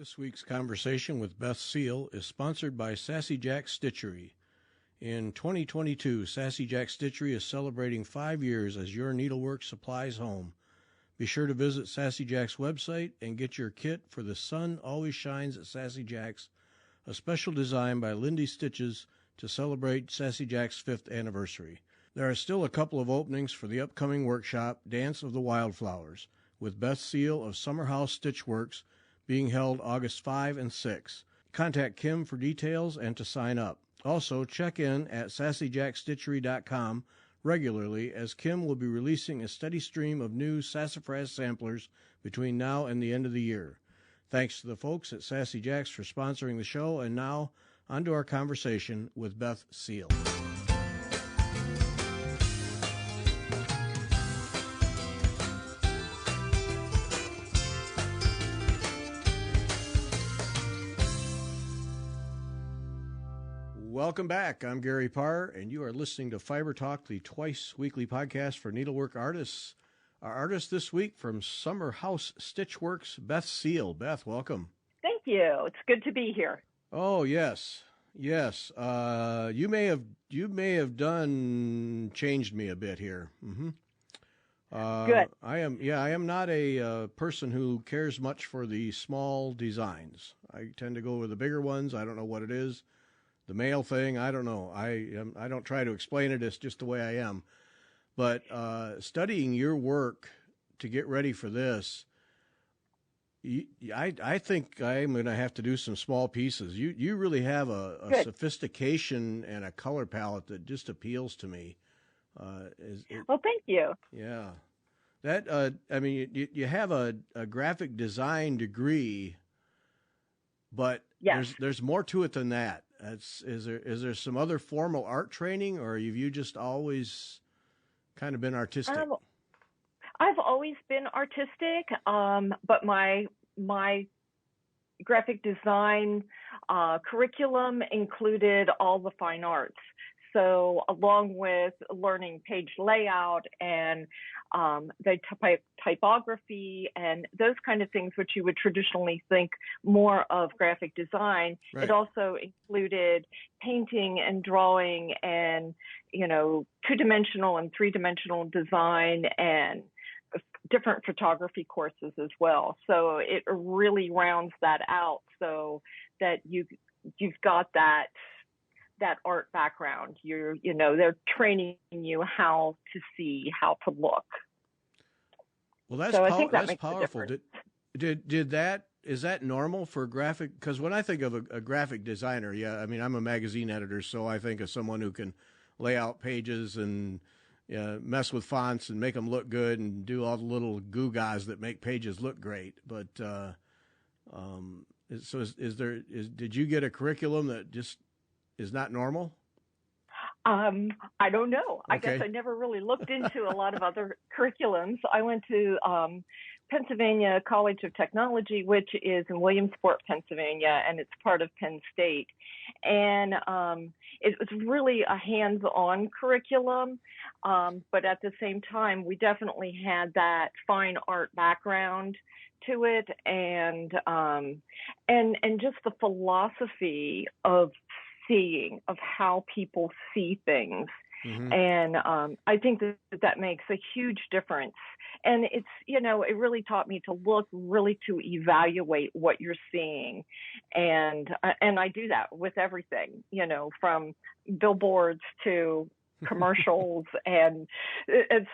This week's conversation with Beth Seal is sponsored by Sassy Jack Stitchery. In 2022, Sassy Jack Stitchery is celebrating 5 years as your needlework supplies home. Be sure to visit Sassy Jack's website and get your kit for The Sun Always Shines at Sassy Jack's, a special design by Lindy Stitches to celebrate Sassy Jack's 5th anniversary. There are still a couple of openings for the upcoming workshop, Dance of the Wildflowers, with Beth Seal of Summer House Stitch Works, being held August 5 and 6. Contact Kim for details and to sign up. Also, check in at sassyjackstitchery.com regularly, as Kim will be releasing a steady stream of new sassafras samplers between now and the end of the year. Thanks to the folks at Sassy Jacks for sponsoring the show, and now on to our conversation with Beth Seal. Welcome back. I'm Gary Parr, and you are listening to Fiber Talk, the twice-weekly podcast for needlework artists. Our artist this week from Summer House Stitch Works, Beth Seal. Beth, welcome. Thank you. It's good to be here. Oh, yes. Yes. You may have changed me a bit here. Mm-hmm. Good. I am not a person who cares much for the small designs. I tend to go with the bigger ones. I don't know what it is. The male thing, I don't know. I don't try to explain it. It's just the way I am. But studying your work to get ready for this, I think I'm going to have to do some small pieces. You really have a sophistication and a color palette that just appeals to me. Well, thank you. Yeah. That I mean, you have a graphic design degree, but yes, there's more to it than that. Is there some other formal art training, or have you just always kind of been artistic? I've always been artistic, but my graphic design curriculum included all the fine arts. So along with learning page layout and the typography and those kind of things, which you would traditionally think more of graphic design, right. It also included painting and drawing and, two-dimensional and three-dimensional design and different photography courses as well. So it really rounds that out so that you've got that art background. They're training you how to see, how to look. Well, that's powerful. Is that normal for graphic? Because when I think of a graphic designer, I mean, I'm a magazine editor, so I think of someone who can lay out pages and mess with fonts and make them look good and do all the little goo-gaws that make pages look great. But did you get a curriculum that just is not normal? I don't know. Okay. I guess I never really looked into a lot of other curriculums. I went to Pennsylvania College of Technology, which is in Williamsport, Pennsylvania, and it's part of Penn State. And it was really a hands-on curriculum, but at the same time, we definitely had that fine art background to it, and just the philosophy of seeing, of how people see things. Mm-hmm. And I think that makes a huge difference. And it's, it really taught me to look, really to evaluate what you're seeing. And I do that with everything, from billboards to commercials. and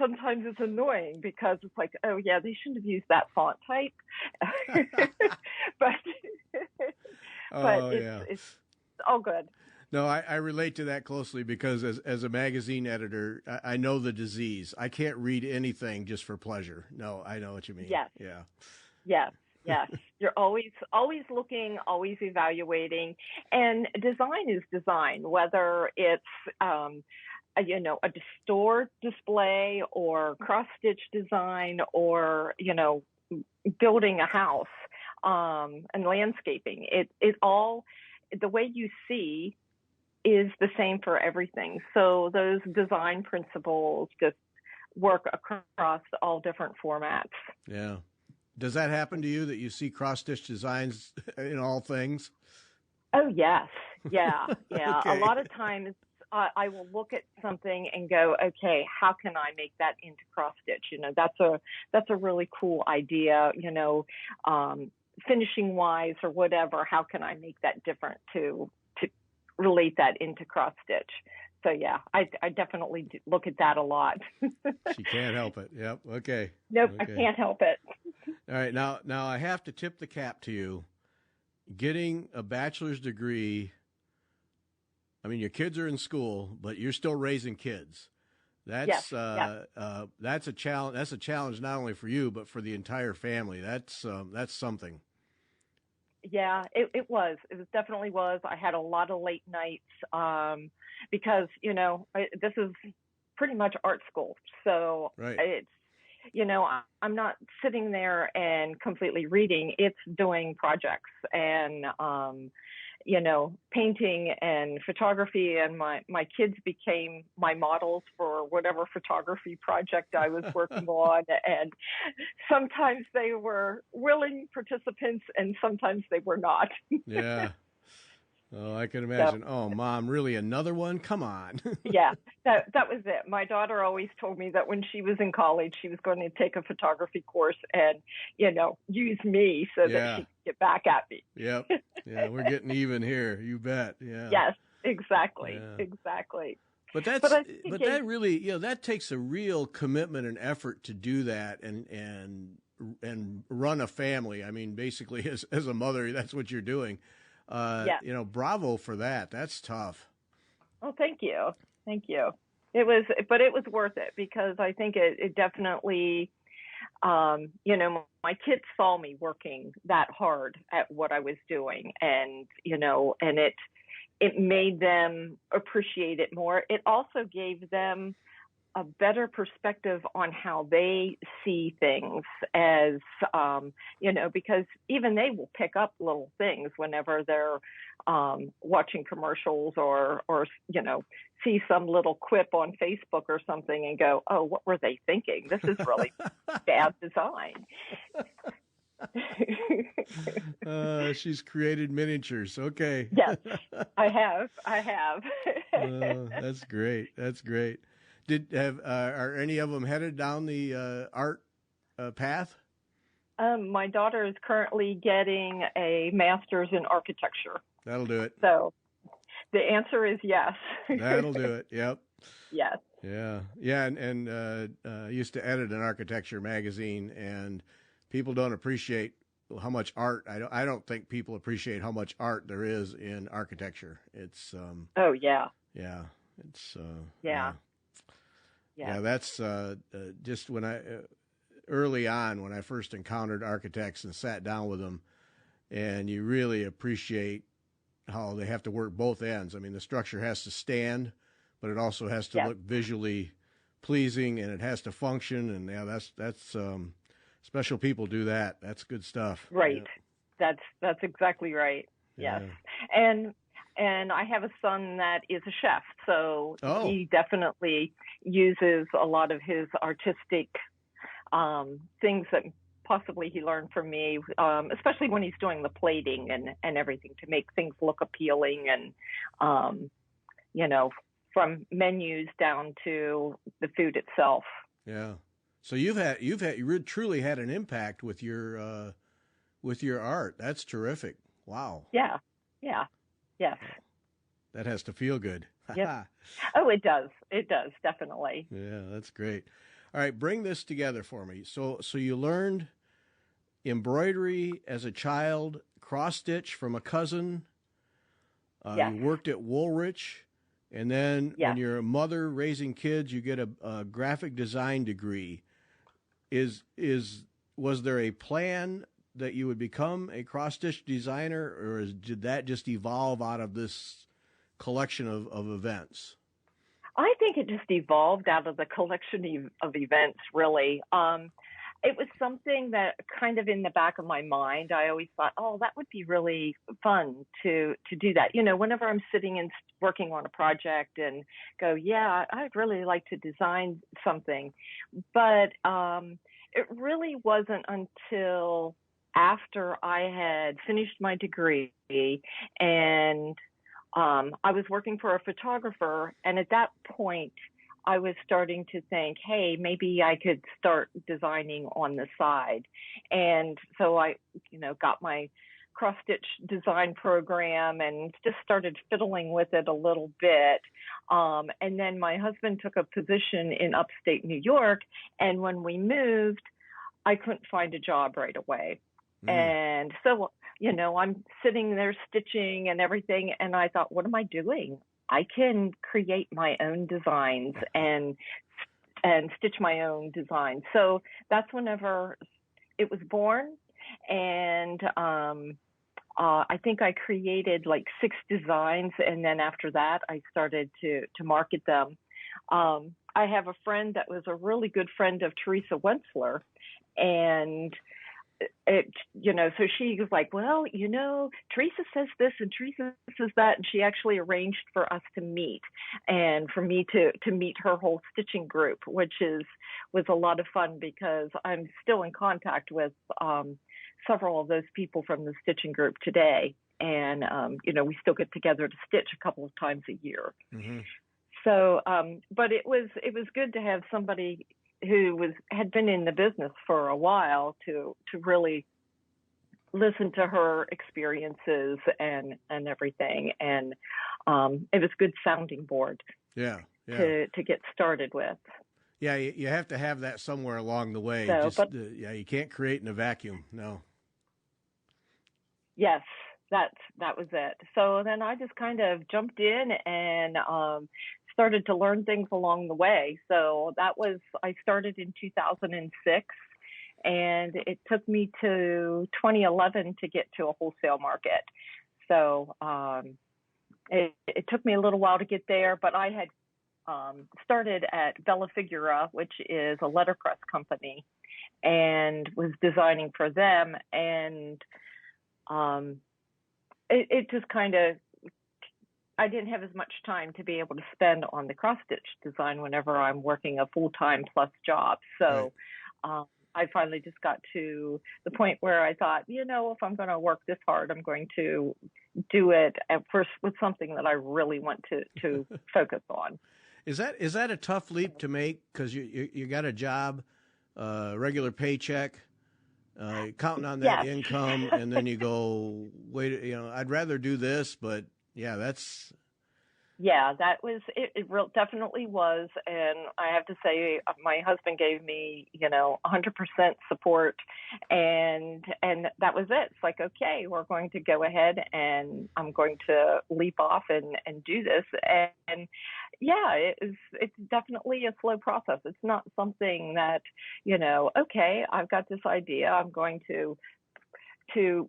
sometimes it's annoying because it's like, oh yeah, they shouldn't have used that font type. but it's all good. No, I relate to that closely because as a magazine editor, I know the disease. I can't read anything just for pleasure. No, I know what you mean. Yes. Yeah. Yes. You're always looking, always evaluating. And design is design, whether it's, a store display or cross-stitch design or, building a house and landscaping. It all, the way you see is the same for everything. So those design principles just work across all different formats. Yeah. Does that happen to you, that you see cross-stitch designs in all things? Oh, yes. Yeah. Yeah. A Okay. lot of times I will look at something and go, okay, how can I make that into cross stitch? That's a really cool idea, finishing wise or whatever. How can I make that different to relate that into cross stitch? So yeah, I definitely look at that a lot. She can't help it. Yep. Okay. Nope, I Okay. can't help it. All right. Now I have to tip the cap to you. Getting a bachelor's degree, I mean, your kids are in school, but you're still raising kids. That's Yes. that's a challenge. That's a challenge not only for you, but for the entire family. That's something. Yeah, it was. It was definitely was. I had a lot of late nights because, this is pretty much art school. So Right. it's, I'm not sitting there and completely reading. It's doing projects and, painting and photography. And my kids became my models for whatever photography project I was working on. And sometimes they were willing participants and sometimes they were not. Yeah. Oh, I can imagine. So, Oh, Mom, really another one? Come on. yeah, that was it. My daughter always told me that when she was in college, she was going to take a photography course and, use me so that she could get back at me. Yep. Yeah, we're getting even here. You bet. Yeah. Yes, exactly. Yeah. Exactly. But I that think really, that takes a real commitment and effort to do that and run a family. I mean, basically as a mother, that's what you're doing. Bravo for that. That's tough. Oh, thank you. Thank you. It was worth it because I think it definitely, my kids saw me working that hard at what I was doing and it made them appreciate it more. It also gave them a better perspective on how they see things as, because even they will pick up little things whenever they're watching commercials or see some little quip on Facebook or something and go, oh, what were they thinking? This is really bad design. She's created miniatures. Okay. Yes, I have. That's great. That's great. Are any of them headed down the art path? My daughter is currently getting a master's in architecture. That'll do it. So the answer is yes. That'll do it. Yep. Yes. Yeah. Yeah. And I used to edit an architecture magazine, and people don't appreciate how much art. I don't think people appreciate how much art there is in architecture. It's oh yeah. Yeah. It's yeah. Yeah, that's just when early on when I first encountered architects and sat down with them, and you really appreciate how they have to work both ends. I mean, the structure has to stand, but it also has to look visually pleasing, and it has to function. And yeah, that's special people do that. That's good stuff. Right. Yeah. That's exactly right. Yes. And I have a son that is a chef, so he definitely uses a lot of his artistic things that possibly he learned from me, especially when he's doing the plating and everything to make things look appealing and, from menus down to the food itself. Yeah. So you truly had an impact with your art. That's terrific. Wow. Yeah. Yeah. Yes. That has to feel good. Yep. Oh, it does. It does, definitely. Yeah, that's great. All right, bring this together for me. So you learned embroidery as a child, cross stitch from a cousin. You worked at Woolrich, and then when you're a mother raising kids, you get a graphic design degree. Was there a plan that you would become a cross-stitch designer, or did that just evolve out of this collection of events? I think it just evolved out of the collection of events, really. It was something that kind of in the back of my mind, I always thought, oh, that would be really fun to do that. Whenever I'm sitting and working on a project and go, yeah, I'd really like to design something. But it really wasn't until after I had finished my degree and I was working for a photographer. And at that point, I was starting to think, hey, maybe I could start designing on the side. And so I, got my cross stitch design program and just started fiddling with it a little bit. And then my husband took a position in upstate New York. And when we moved, I couldn't find a job right away. And so, I'm sitting there stitching and everything. And I thought, what am I doing? I can create my own designs and stitch my own designs. So that's whenever it was born. And I think I created like 6 designs. And then after that, I started to market them. I have a friend that was a really good friend of Teresa Wentzler. And so she was like, well, Teresa says this and Teresa says that. And she actually arranged for us to meet and for me to meet her whole stitching group, which was a lot of fun because I'm still in contact with several of those people from the stitching group today. And, we still get together to stitch a couple of times a year. Mm-hmm. So, but it was good to have somebody who had been in the business for a while to really listen to her experiences and everything. And it was a good sounding board to get started with. Yeah, you have to have that somewhere along the way. So, you can't create in a vacuum. No. Yes, that was it. So then I just kind of jumped in and started to learn things along the way. So I started in 2006, and it took me to 2011 to get to a wholesale market. So it took me a little while to get there, but I had started at Bella Figura, which is a letterpress company, and was designing for them. And it just kind of, I didn't have as much time to be able to spend on the cross-stitch design whenever I'm working a full-time plus job. So I finally just got to the point where I thought, if I'm going to work this hard, I'm going to do it at first with something that I really want to focus on. Is that a tough leap to make? Because you got a job, regular paycheck, counting on that income, and then you go, wait, I'd rather do this, but yeah, that was it. It definitely was, and I have to say, my husband gave me, 100% support, and that was it. It's like, okay, we're going to go ahead, and I'm going to leap off and do this, and yeah, it's definitely a slow process. It's not something that, okay, I've got this idea, I'm going to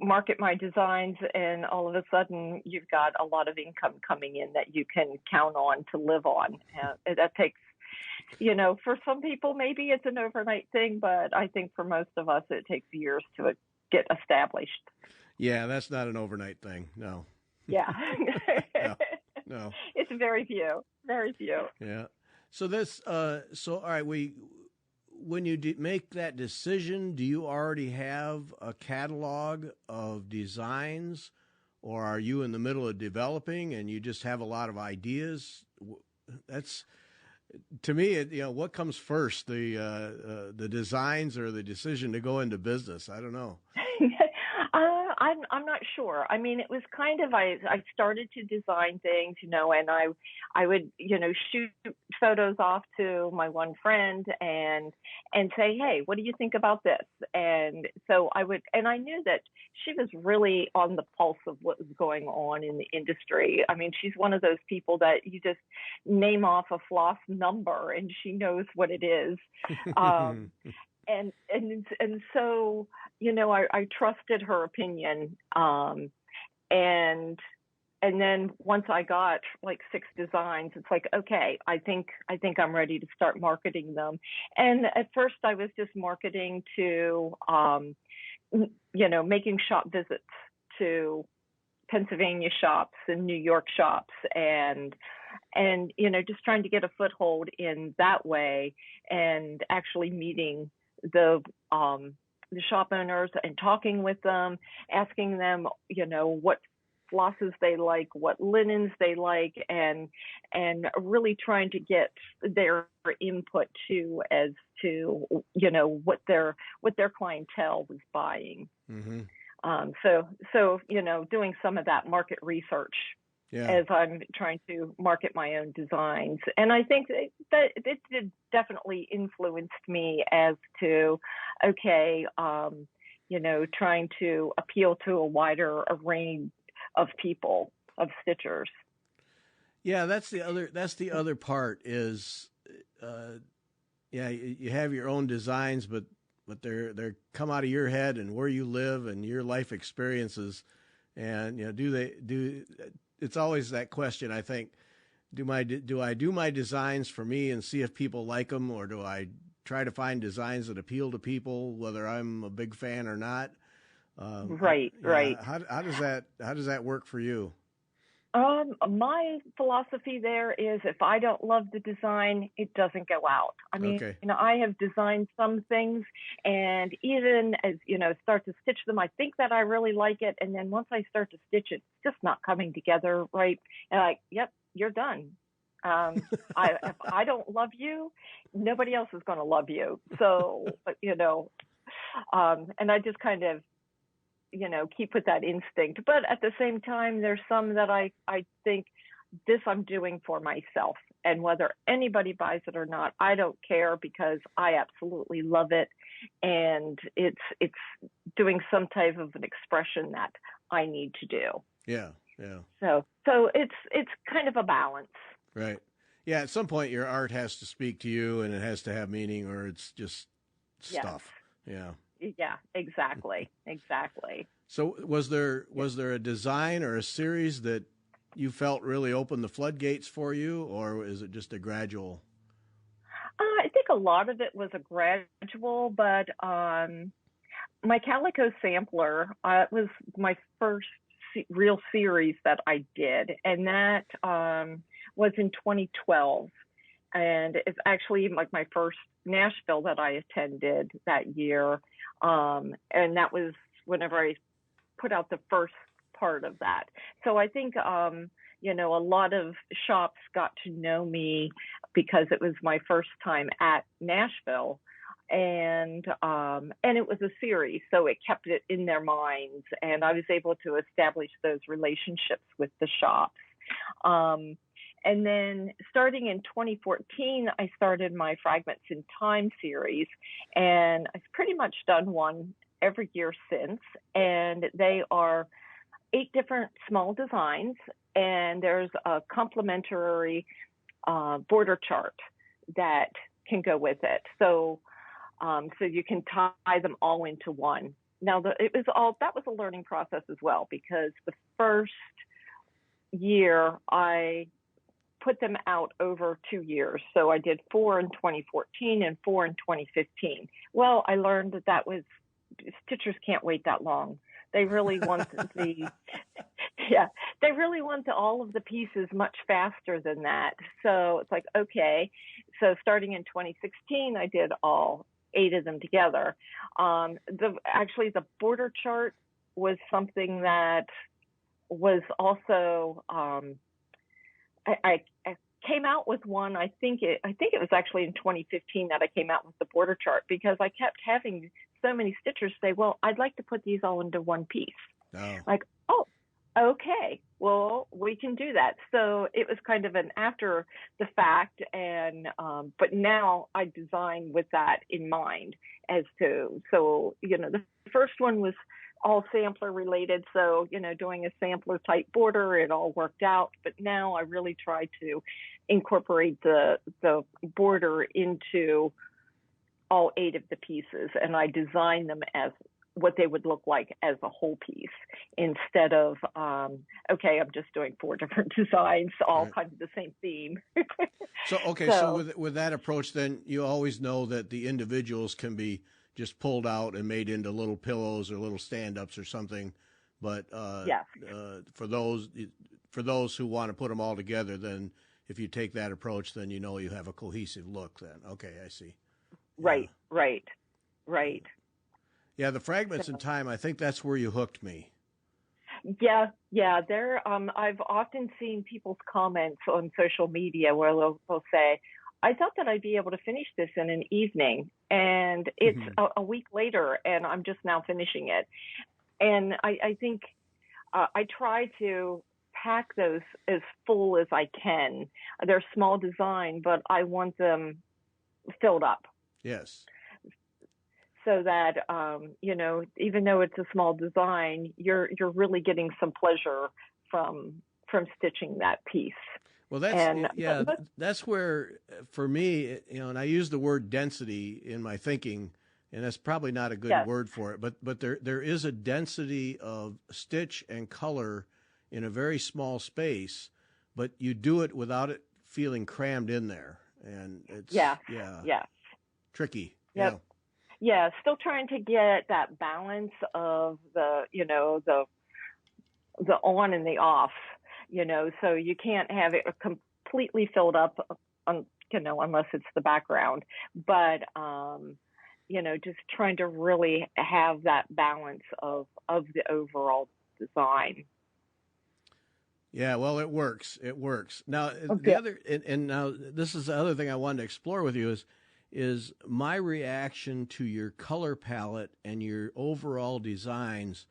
market my designs, and all of a sudden you've got a lot of income coming in that you can count on to live on. That takes, for some people, maybe it's an overnight thing, but I think for most of us, it takes years to get established. Yeah, that's not an overnight thing. No. Yeah. No. It's very few. Yeah. So all right, when you make that decision, do you already have a catalog of designs, or are you in the middle of developing and you just have a lot of ideas? That's, to me, what comes first, the designs or the decision to go into business? I don't know. I'm not sure. I mean, it was kind of, I started to design things, and I would, shoot photos off to my one friend and say, hey, what do you think about this? And so I knew that she was really on the pulse of what was going on in the industry. I mean, she's one of those people that you just name off a floss number and she knows what it is. And so, I trusted her opinion. And then once I got like 6 designs, it's like, okay, I think I'm ready to start marketing them. And at first I was just marketing to, making shop visits to Pennsylvania shops and New York shops and just trying to get a foothold in that way and actually meeting the shop owners and talking with them, asking them, what flosses they like, what linens they like, and really trying to get their input too as to what their clientele was buying. Mm-hmm. So doing some of that market research as I'm trying to market my own designs. And I think that it did definitely influenced me as to, okay, trying to appeal to a wider range of people, of stitchers. Yeah, that's the other part is, you have your own designs, but they're come out of your head and where you live and your life experiences. And, it's always that question, I think, do I do my designs for me and see if people like them, or do I try to find designs that appeal to people, whether I'm a big fan or not? Right. How does that work for you? My philosophy there is if I don't love the design, it doesn't go out. I mean, Okay. I have designed some things, and even as, start to stitch them, I think that I really like it. And then once I start to stitch it, it's just not coming together right. And yep, you're done. If I don't love you, nobody else is going to love you. So, and I just kind of, keep with that instinct. But at the same time, there's some that I think this I'm doing for myself. And whether anybody buys it or not, I don't care, because I absolutely love it. And it's doing some type of an expression that I need to do. Yeah. So it's kind of a balance. Right. Yeah, at some point your art has to speak to you and it has to have meaning, or it's just stuff. Yes. Yeah, exactly. So was there a design or a series that you felt really opened the floodgates for you, or is it just a gradual? I think a lot of it was a gradual, but my Calico Sampler was my first real series that I did, and that was in 2012. And it's actually like my first Nashville that I attended that year. And that was whenever I put out the first part of that. So I think, a lot of shops got to know me because it was my first time at Nashville. And it was a series, so it kept it in their minds. And I was able to establish those relationships with the shops. And then starting in 2014, I started my Fragments in Time series, and I've pretty much done one every year since. And they are 8 different small designs, and there's a complementary border chart that can go with it. So you can tie them all into one. Now, that was a learning process as well, because the first year I put them out over 2 years. So I did 4 in 2014 and 4 in 2015. Well, I learned that stitchers can't wait that long. They really want they really want all of the pieces much faster than that. So it's like, okay. So starting in 2016, I did all 8 of them together. The border chart was something that was also, I came out with one. I think it was actually in 2015 that I came out with the border chart, because I kept having so many stitchers say, well, I'd like to put these all into one piece. Oh. Like, oh, okay, well, we can do that. So it was kind of an after the fact, and but now I design with that in mind as to, so, the first one was all sampler related. So, doing a sampler type border, it all worked out. But now I really try to incorporate the border into all 8 of the pieces, and I design them as what they would look like as a whole piece, instead of, okay, I'm just doing 4 different designs, all right. kind of the same theme. So with that approach, then you always know that the individuals can be just pulled out and made into little pillows or little stand-ups or something. But yes. For those who want to put them all together, then if you take that approach, then you have a cohesive look then. Okay, I see. Right, right. right. Yeah, the fragments in time, I think that's where you hooked me. Yeah. There, I've often seen people's comments on social media where they'll say, "I thought that I'd be able to finish this in an evening, and it's a week later, and I'm just now finishing it." And I think I try to pack those as full as I can. They're small design, but I want them filled up. Yes. So that even though it's a small design, you're really getting some pleasure from stitching that piece. Well, And that's where, for me, and I use the word density in my thinking, and that's probably not a good yes, word for it, but there is a density of stitch and color in a very small space, but you do it without it feeling crammed in there, and it's tricky. Yep. Yeah. Yeah, still trying to get that balance of the on and the off, so you can't have it completely filled up, unless it's the background. But, just trying to really have that balance of the overall design. Yeah, well, it works. It works. Now, Okay. the other, and now this is the other thing I wanted to explore with you is my reaction to your color palette and your overall designs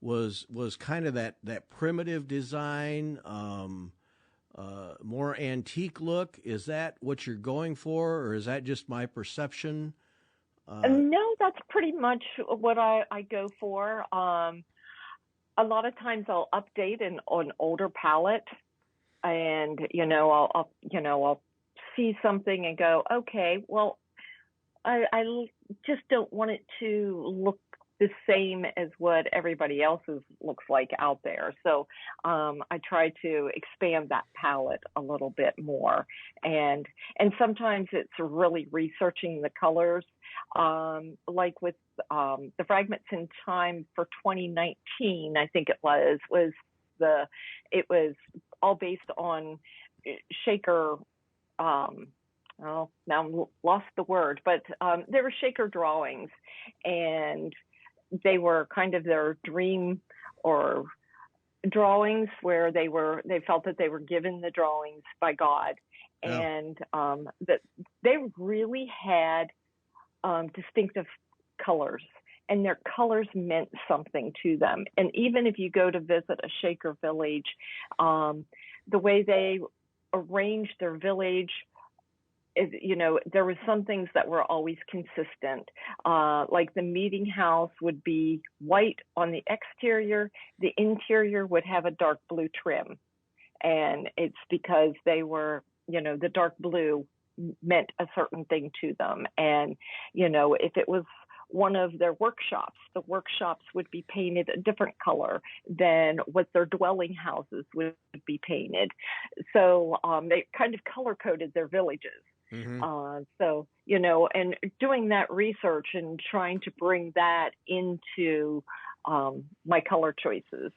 was kind of that primitive design, more antique look. Is that what you're going for, or is that just my perception? No, that's pretty much what I go for. A lot of times I'll update an older palette, and I'll see something and go, okay, well, I just don't want it to look the same as what everybody else's looks like out there. So I try to expand that palette a little bit more, and sometimes it's really researching the colors. Like with the Fragments in Time for 2019, I think it was all based on shaker. Now I'm lost the word, but they were shaker drawings, and they were kind of their dream or drawings where they felt that they were given the drawings by God, and that they really had distinctive colors, and their colors meant something to them. And even if you go to visit a Shaker village, the way they arranged their village, there were some things that were always consistent. Like the meeting house would be white on the exterior, the interior would have a dark blue trim. And it's because they were, the dark blue meant a certain thing to them. And, if it was one of their workshops, the workshops would be painted a different color than what their dwelling houses would be painted. So they kind of color coded their villages. Mm-hmm. So, and doing that research and trying to bring that into my color choices.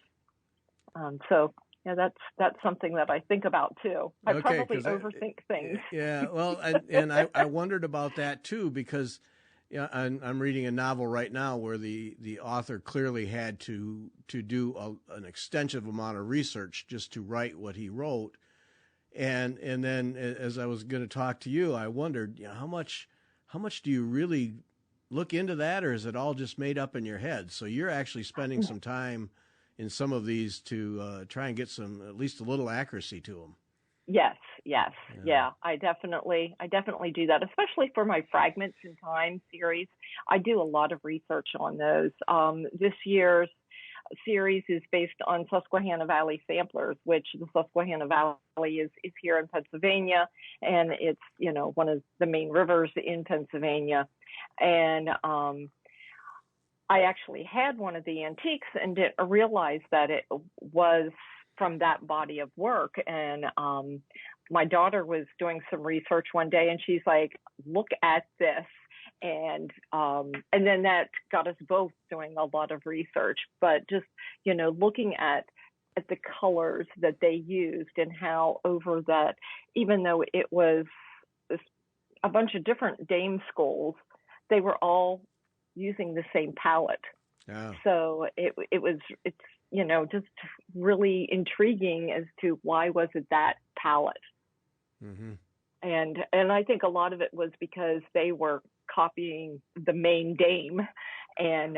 So yeah, that's something that I think about too. I probably overthink things. Yeah, well, and I wondered about that too, because I'm reading a novel right now where the author clearly had to do an extensive amount of research just to write what he wrote. And then as I was going to talk to you, I wondered, how much do you really look into that, or is it all just made up in your head? So you're actually spending some time in some of these to try and get at least a little accuracy to them. Yes. Yeah. I definitely do that, especially for my Fragments in Time series. I do a lot of research on those. This year's series is based on Susquehanna Valley samplers, which the Susquehanna Valley is here in Pennsylvania, and it's one of the main rivers in Pennsylvania. And I actually had one of the antiques and didn't realize that it was from that body of work. And my daughter was doing some research one day, and she's like, "Look at this." And then that got us both doing a lot of research, but just, looking at the colors that they used and how over that, even though it was a bunch of different dame schools, they were all using the same palette. Yeah. So it's just really intriguing as to why was it that palette. Mm-hmm. And I think a lot of it was because they were copying the main dame, and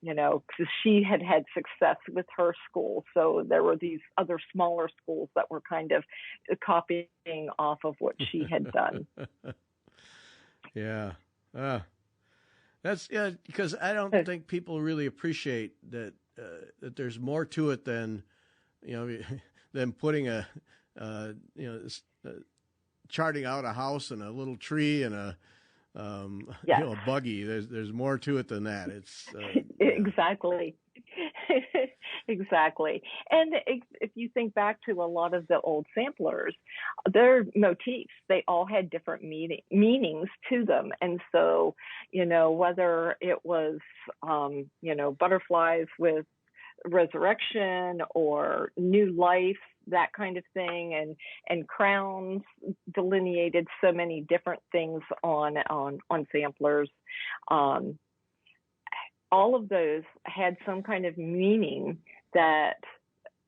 because she had success with her school, so there were these other smaller schools that were kind of copying off of what she had done. Yeah. That's because I don't think people really appreciate that that there's more to it than than putting charting out a house and a little tree and a a buggy. There's more to it than that. It's exactly. Exactly. And if you think back to a lot of the old samplers, their motifs, they all had different meanings to them. And so, whether it was, butterflies with resurrection or new life, that kind of thing, and crowns delineated so many different things on samplers. All of those had some kind of meaning that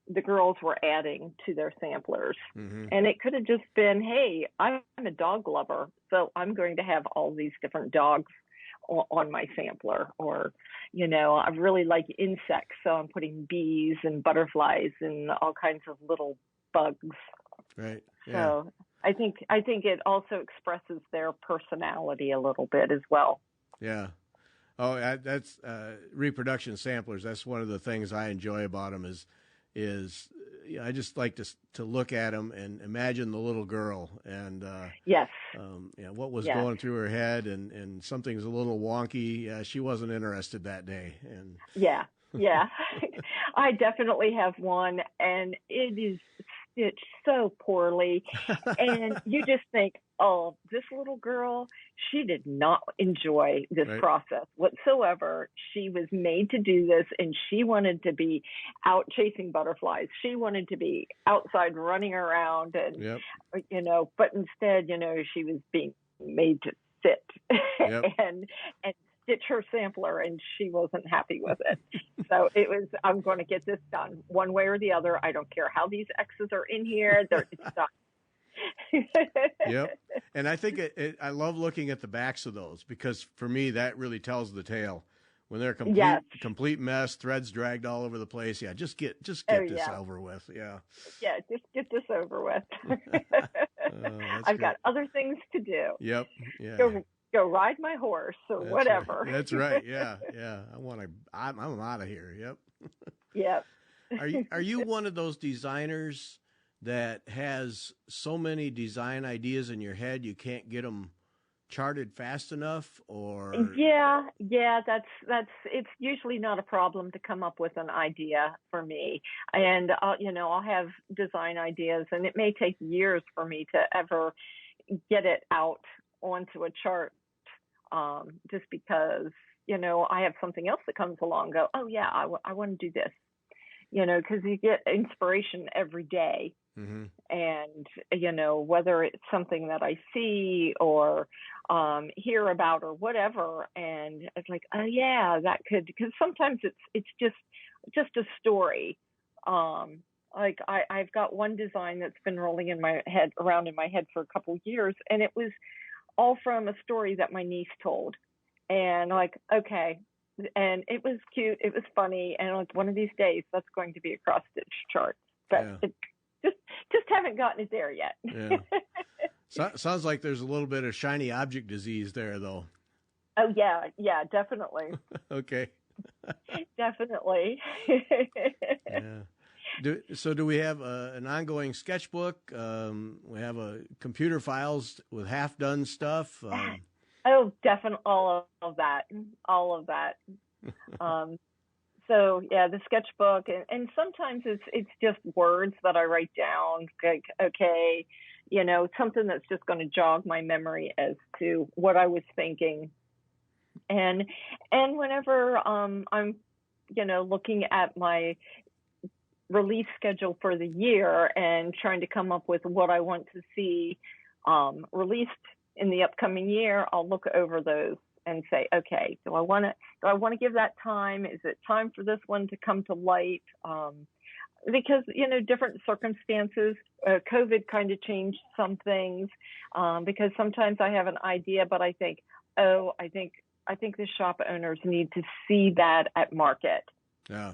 the girls were adding to their samplers. Mm-hmm. And it could have just been, hey, I'm a dog lover, so I'm going to have all these different dogs on my sampler. Or, I really like insects, so I'm putting bees and butterflies and all kinds of little bugs. Right. Yeah. So I think it also expresses their personality a little bit as well. Yeah. Oh, that's reproduction samplers. That's one of the things I enjoy about them is I just like to look at them and imagine the little girl and yes, what was going through her head, and something's a little wonky. She wasn't interested that day, and yeah. I definitely have one, and it is stitched so poorly, and you just think, oh, this little girl, she did not enjoy this process whatsoever. She was made to do this, and she wanted to be out chasing butterflies. She wanted to be outside running around, and but instead, she was being made to sit and stitch her sampler, and she wasn't happy with it. So it was, I'm going to get this done one way or the other. I don't care how these X's are in here. It's done. Yep. And I think I love looking at the backs of those, because for me, that really tells the tale. When they're complete mess, threads dragged all over the place. Yeah. Just get this over with. Yeah. Yeah. Just get this over with. I've got other things to do. Yep. Yeah. Go ride my horse or whatever. Right. That's right. Yeah. Yeah. I'm out of here. Yep. Yep. Are you one of those designers that has so many design ideas in your head you can't get them charted fast enough? Or that's it's usually not a problem to come up with an idea for me. And I'll have design ideas, and it may take years for me to ever get it out onto a chart, just because I have something else that comes along, go, oh yeah, I want to do this, because you get inspiration every day. Mm-hmm. And whether it's something that I see or hear about or whatever, and it's like, oh yeah, that could, because sometimes it's just a story. Like I've got one design that's been rolling around in my head for a couple of years, and it was all from a story that my niece told. And like, okay, and it was cute, it was funny, and like, one of these days that's going to be a cross stitch chart, but it just haven't gotten it there yet. Yeah. Sounds like there's a little bit of shiny object disease there, though. Oh yeah, definitely. Okay. Definitely. Yeah. Do we have an ongoing sketchbook? We have computer files with half done stuff. Oh, definitely all of that. So yeah, the sketchbook, and sometimes it's just words that I write down. Like, okay, something that's just going to jog my memory as to what I was thinking. And whenever I'm looking at my release schedule for the year and trying to come up with what I want to see released in the upcoming year, I'll look over those and say, okay, do I want to give that time? Is it time for this one to come to light? Because different circumstances, COVID kind of changed some things, because sometimes I have an idea, but I think, I think the shop owners need to see that at market. Yeah.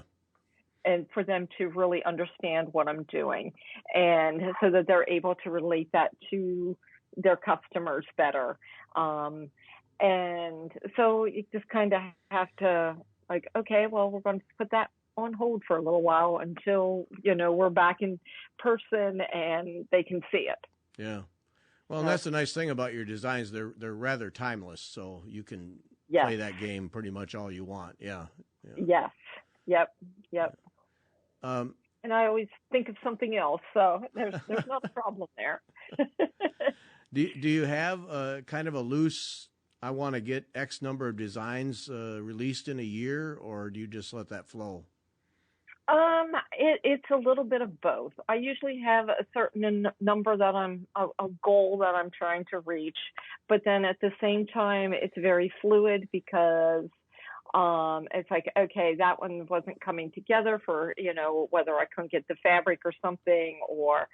And for them to really understand what I'm doing, and so that they're able to relate that to their customers better. And so you just kind of have to, like, okay, well, we're going to put that on hold for a little while until, we're back in person and they can see it. Yeah. Well, and that's the nice thing about your designs. They're rather timeless, so you can play that game pretty much all you want. Yeah. Yes. Yep. And I always think of something else, so there's not a problem there. Do you have kind of a loose, I want to get X number of designs released in a year, or do you just let that flow? It's a little bit of both. I usually have a certain number that a goal that I'm trying to reach, but then at the same time, it's very fluid, because it's like, okay, that one wasn't coming together for, whether I couldn't get the fabric or something, or,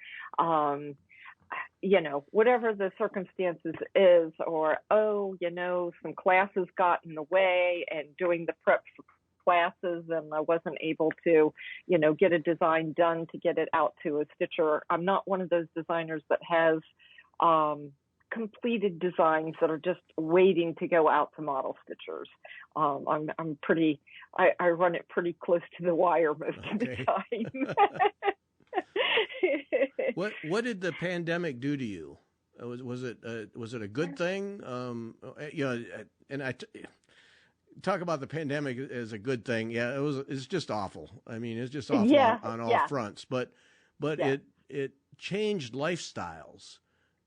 whatever the circumstances is, or, some classes got in the way and doing the prep for classes, and I wasn't able to, get a design done to get it out to a stitcher. I'm not one of those designers that has, completed designs that are just waiting to go out to model stitchers. I run it pretty close to the wire most of the time. What did the pandemic do to you? Was it a good thing? And I talk about the pandemic as a good thing. Yeah, it's just awful. I mean, it's just awful on all fronts. But it changed lifestyles.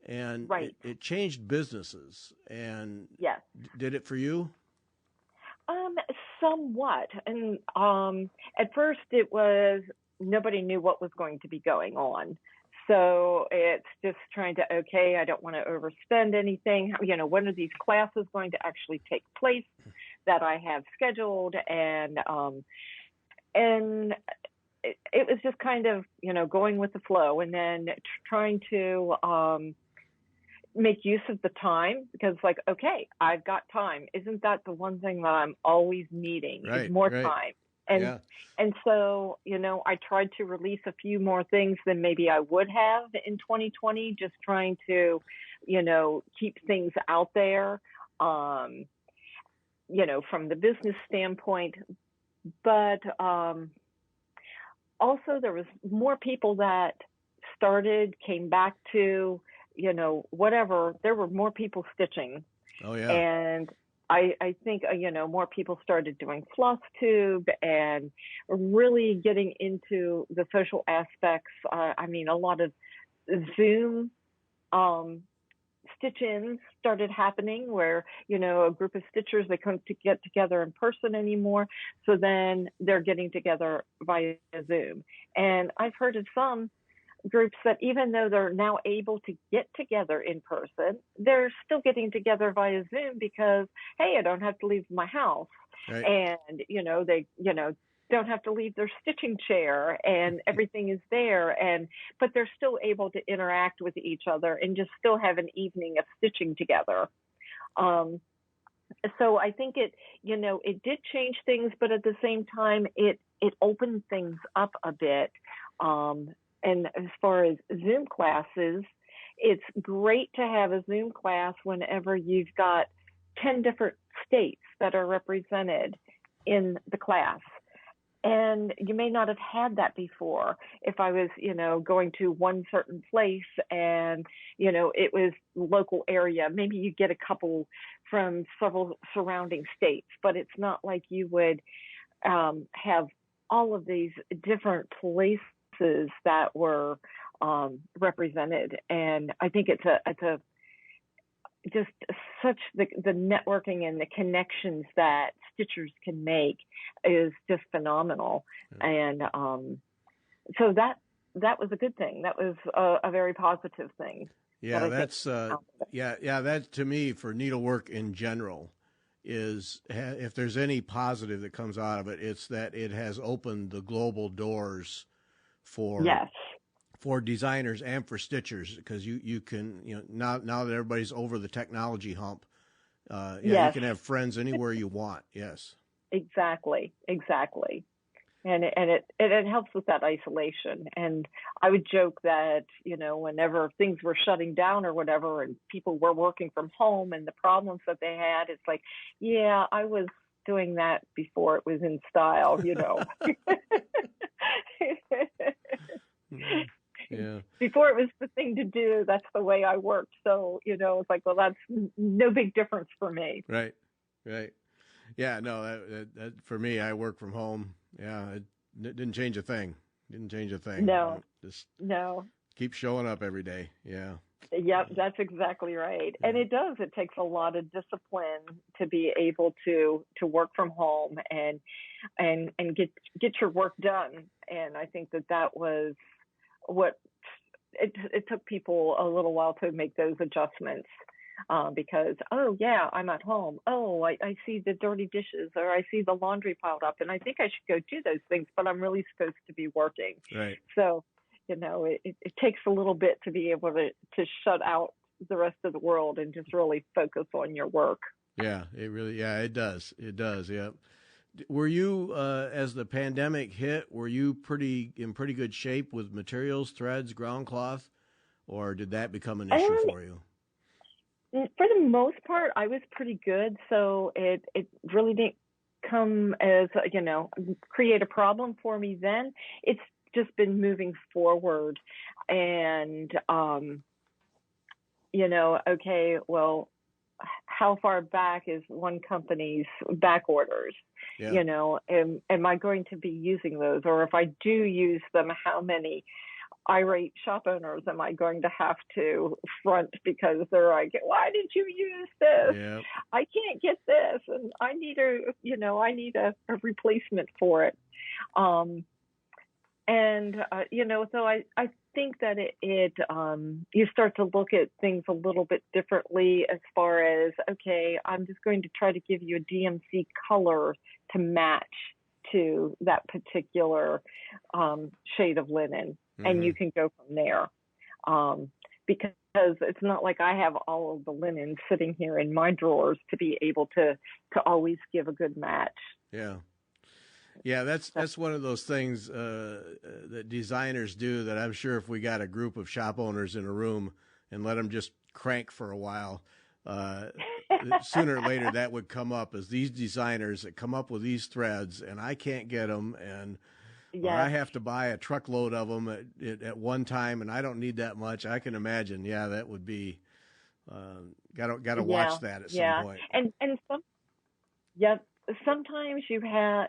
And it changed businesses. And did it for you? Somewhat. And at first it was, nobody knew what was going to be going on. So it's just trying to, okay, I don't want to overspend anything. When are these classes going to actually take place that I have scheduled? And it was just kind of, going with the flow, and then trying to make use of the time, because, like, okay, I've got time. Isn't that the one thing that I'm always needing? Is more time. And so, I tried to release a few more things than maybe I would have in 2020, just trying to, keep things out there, from the business standpoint. But also there was more people that came back to, whatever. There were more people stitching. Oh, yeah. And I think, more people started doing floss tube and really getting into the social aspects. A lot of Zoom stitch-ins started happening where, a group of stitchers, they couldn't get together in person anymore. So then they're getting together via Zoom. And I've heard of some groups that, even though they're now able to get together in person, they're still getting together via Zoom because, hey, I don't have to leave my house. Right. And, they, don't have to leave their stitching chair, and everything is there. But they're still able to interact with each other and just still have an evening of stitching together. So I think it did change things, but at the same time, it opened things up a bit. And as far as Zoom classes, it's great to have a Zoom class whenever you've got 10 different states that are represented in the class. And you may not have had that before. If I was, going to one certain place and, it was local area, maybe you get a couple from several surrounding states, but it's not like you would have all of these different places that were represented. And I think it's a just such the networking and the connections that stitchers can make is just phenomenal. And so that was a good thing. That was a very positive thing. Yeah, that to me, for needlework in general, if there's any positive that comes out of it, it's that it has opened the global doors for Yes. for designers and for stitchers, because you can, now that everybody's over the technology hump, you can have friends anywhere you want. Yes. Exactly. And it helps with that isolation. And I would joke that, whenever things were shutting down or whatever, and people were working from home and the problems that they had, it's like, yeah, I was doing that before it was in style, Yeah. Before it was the thing to do, that's the way I worked. So, it's like, well, that's no big difference for me. Right. Yeah, no, that for me, I work from home. Yeah, it didn't change a thing. No. Just No. keep showing up every day. Yeah. Yep, that's exactly right. And it takes a lot of discipline to be able to work from home and get your work done. And I think that was what it took people a little while to make those adjustments, because, oh yeah, I'm at home. Oh, I see the dirty dishes, or I see the laundry piled up, and I think I should go do those things, but I'm really supposed to be working. Right. So, it takes a little bit to be able to shut out the rest of the world and just really focus on your work. Yeah, it does. Yeah. Were you, as the pandemic hit, were you in pretty good shape with materials, threads, ground cloth, or did that become an issue for you? For the most part, I was pretty good. So it really didn't come as, create a problem for me then. It's just been moving forward and, okay, well, how far back is one company's back orders? Yeah. Am I going to be using those? Or if I do use them, how many irate shop owners am I going to have to front because they're like, why did you use this? Yep. I can't get this, and I need a replacement for it. So I think that you start to look at things a little bit differently as far as, okay, I'm just going to try to give you a DMC color to match to that particular shade of linen, and you can go from there. Because it's not like I have all of the linen sitting here in my drawers to be able to always give a good match. Yeah. Yeah, that's one of those things that designers do that I'm sure if we got a group of shop owners in a room and let them just crank for a while, sooner or later that would come up as these designers that come up with these threads and I can't get them, and or I have to buy a truckload of them at one time and I don't need that much. I can imagine. Yeah, that would be got to watch that at some point. And sometimes you have,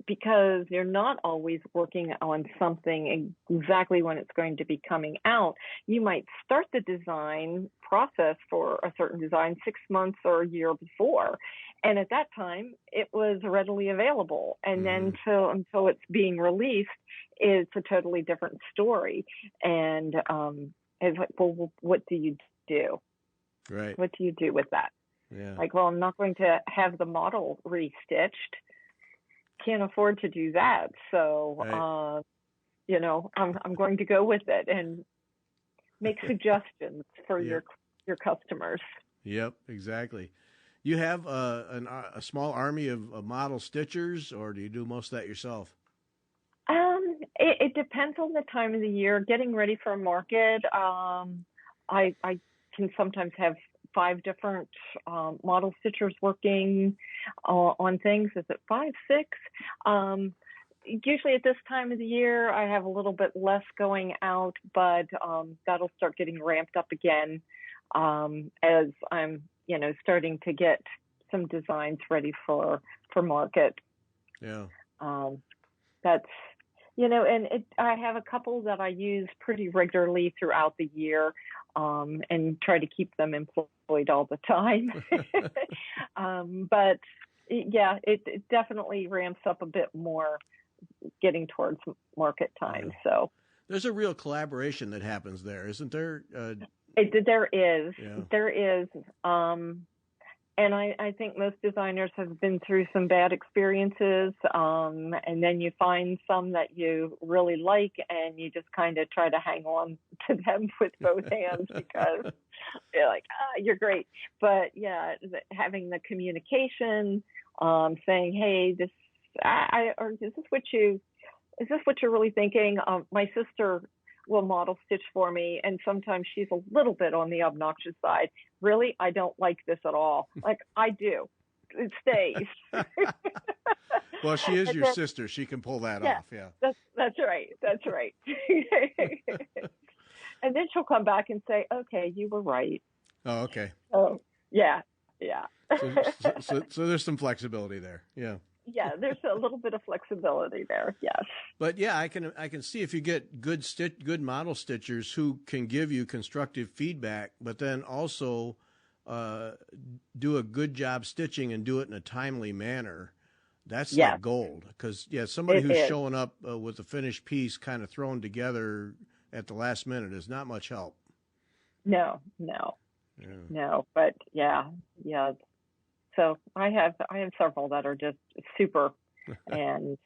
because you're not always working on something exactly when it's going to be coming out, you might start the design process for a certain design 6 months or a year before. And at that time, it was readily available. And then until it's being released, it's a totally different story. And it's like, well, what do you do? Right. What do you do with that? Yeah. Like, well, I'm not going to have the model restitched. Can't afford to do that. So, I'm going to go with it and make suggestions for your customers. Yep, exactly. You have a small army of model stitchers, or do you do most of that yourself? It depends on the time of the year. Getting ready for a market, I can sometimes have 5 different model stitchers working on things. Is it 5, 6? Usually at this time of the year, I have a little bit less going out, but that'll start getting ramped up again as I'm, starting to get some designs ready for market. Yeah. That's, and I have a couple that I use pretty regularly throughout the year, and try to keep them employed all the time. But yeah, it definitely ramps up a bit more getting towards market time. So there's a real collaboration that happens there, isn't there? There is. Yeah. There is. And I think most designers have been through some bad experiences, and then you find some that you really like, and you just kind of try to hang on to them with both hands because you're like, you're great. But yeah, having the communication, saying, hey, or is this what you're really thinking? My sister will model stitch for me, and sometimes she's a little bit on the obnoxious side. Really, I don't like this at all. Like, I do. It stays. Well, she is your sister. She can pull that off. Yeah. That's right. That's right. And then she'll come back and say, okay, you were right. Oh, okay. Oh, yeah. So there's some flexibility there. Yeah. Yeah, there's a little bit of flexibility there. Yes. But yeah, I can see if you get good model stitchers who can give you constructive feedback, but then also do a good job stitching and do it in a timely manner. That's like gold. Because somebody who's showing up with a finished piece kind of thrown together at the last minute is not much help. No. But yeah. So I have several that are just super, and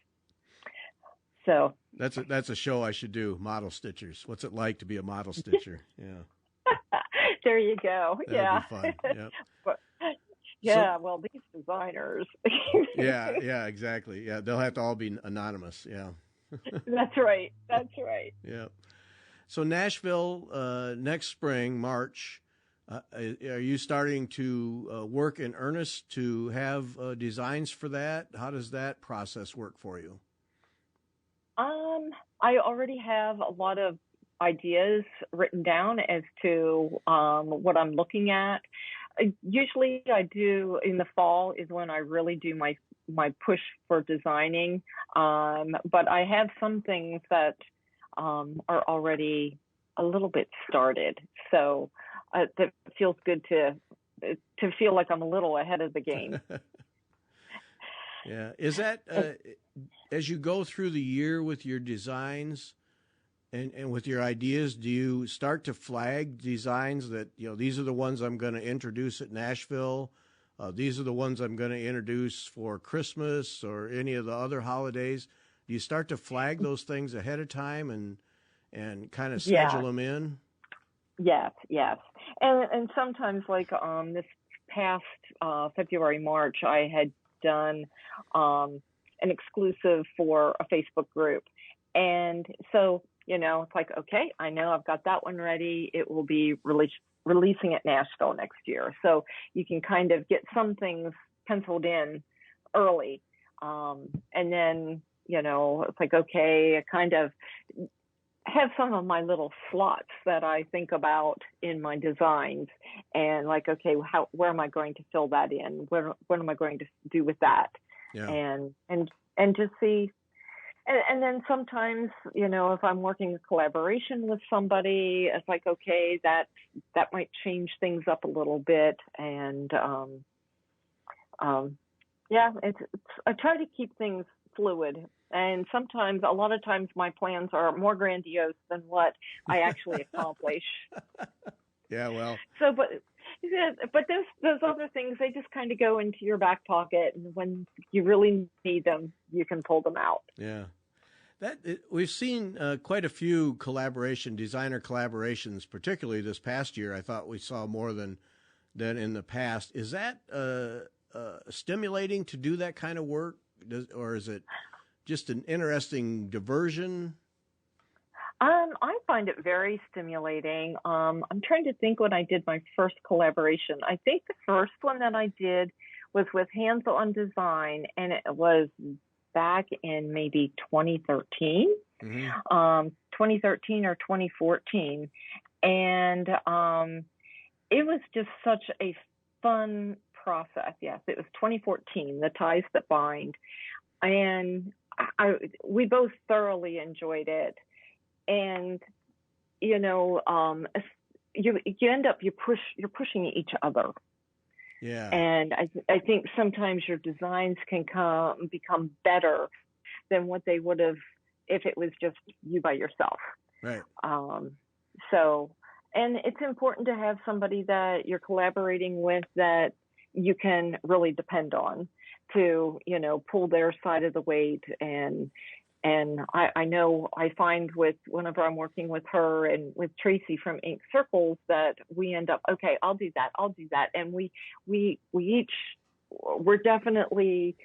so that's a show I should do. Model stitchers. What's it like to be a model stitcher? Yeah. There you go. That'd be fun. Yep. But, well, these designers. yeah, exactly. Yeah, they'll have to all be anonymous. Yeah. That's right. Yeah. So Nashville next spring, March. Are you starting to work in earnest to have designs for that? How does that process work for you? I already have a lot of ideas written down as to what I'm looking at. Usually I do in the fall is when I really do my push for designing. But I have some things that are already a little bit started. So that feels good to feel like I'm a little ahead of the game. Yeah. Is that as you go through the year with your designs and with your ideas, do you start to flag designs that, these are the ones I'm going to introduce at Nashville? These are the ones I'm going to introduce for Christmas or any of the other holidays. Do you start to flag those things ahead of time and kind of schedule them in? Yes. And sometimes, like this past February, March, I had done an exclusive for a Facebook group. And so, it's like, okay, I know I've got that one ready. It will be releasing at Nashville next year. So you can kind of get some things penciled in early. And then, it's like, okay, I kind of have some of my little slots that I think about in my designs, and like, okay, where am I going to fill that in? What am I going to do with that? Yeah. And just see. And then sometimes, if I'm working a collaboration with somebody, it's like, okay, that might change things up a little bit. And it's I try to keep things fluid. And a lot of times my plans are more grandiose than what I actually accomplish. Yeah, well. So, but those other things, they just kind of go into your back pocket, and when you really need them, you can pull them out. Yeah. We've seen quite a few designer collaborations, particularly this past year. I thought we saw more than in the past. Is that stimulating to do that kind of work, or is it just an interesting diversion? I find it very stimulating. I'm trying to think when I did my first collaboration. I think the first one that I did was with Hands On Design, and it was back in maybe 2013, 2013 or 2014. And it was just such a fun process. Yes, it was 2014, The Ties That Bind. And we both thoroughly enjoyed it. And, you end up, you're pushing each other. Yeah. And I think sometimes your designs can become better than what they would have if it was just you by yourself. Right. And it's important to have somebody that you're collaborating with that, you can really depend on to, pull their side of the weight. And I know I find whenever I'm working with her and with Tracy from Ink Circles that we end up, okay, I'll do that. And we're definitely,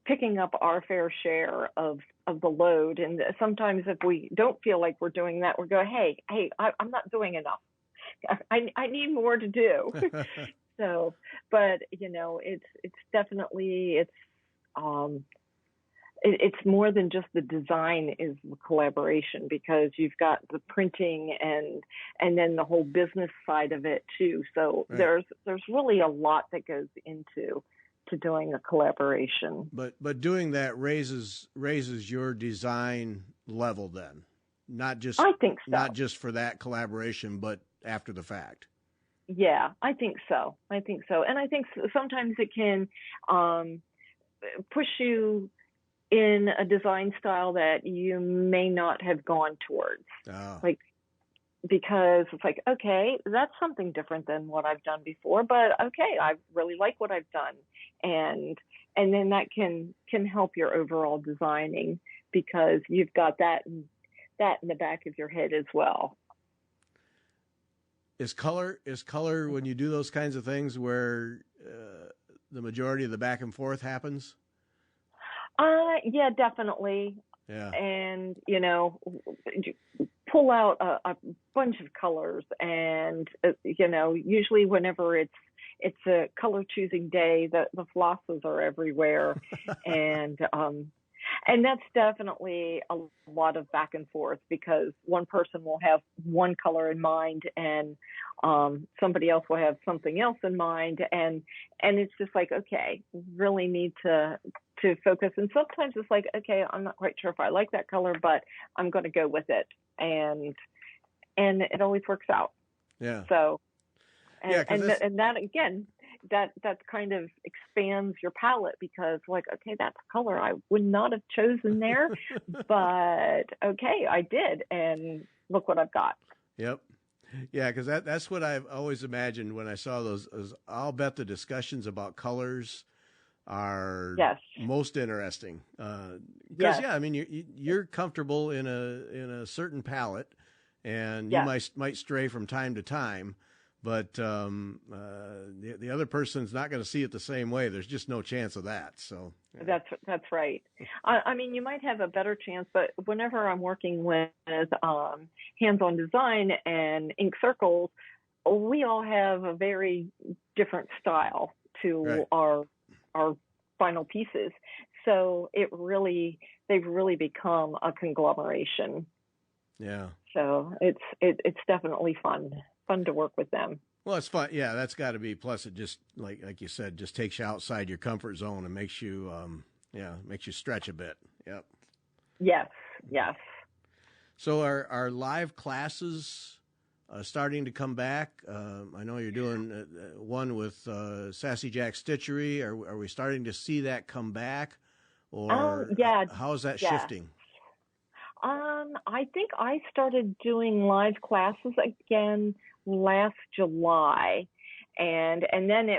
picking up our fair share of the load. And sometimes if we don't feel like we're doing that, we go, hey, I'm not doing enough. I need more to do. So, but it's definitely, it's more than just the design is the collaboration, because you've got the printing and then the whole business side of it too. So there's really a lot that goes into doing a collaboration. But doing that raises your design level then, not just, I think so. Not just for that collaboration, but after the fact. Yeah, I think so. And I think sometimes it can push you in a design style that you may not have gone towards. Oh. Because it's like, okay, that's something different than what I've done before, but okay, I really like what I've done. And then that can help your overall designing, because you've got that in the back of your head as well. Is color when you do those kinds of things where the majority of the back and forth happens? Yeah, definitely. Yeah. And, pull out a bunch of colors, and, usually whenever it's a color choosing day, the flosses are everywhere. And that's definitely a lot of back and forth, because one person will have one color in mind and somebody else will have something else in mind. And it's just like, okay, really need to focus. And sometimes it's like, okay, I'm not quite sure if I like that color, but I'm going to go with it. And it always works out. Yeah. So, and that again, that kind of expands your palette, because like, okay, that's a color I would not have chosen there, but okay, I did, and look what I've got. Yep. Yeah, because that's what I've always imagined when I saw those. I'll bet the discussions about colors are most interesting. Because I mean, you're comfortable in a certain palette, and you might stray from time to time. But the other person's not going to see it the same way. There's just no chance of that. So that's right. I mean, you might have a better chance, but whenever I'm working with hands-on design and Ink Circles, we all have a very different style to our final pieces. So they've really become a conglomeration. Yeah. So it's definitely fun to work with them. Well, it's fun. Yeah, that's got to be. Plus, it just like you said, just takes you outside your comfort zone and makes you stretch a bit. Yep. Yes. So are live classes starting to come back? I know you're doing one with Sassy Jack Stitchery. Are we starting to see that come back, or how is that shifting? I think I started doing live classes again last July, and then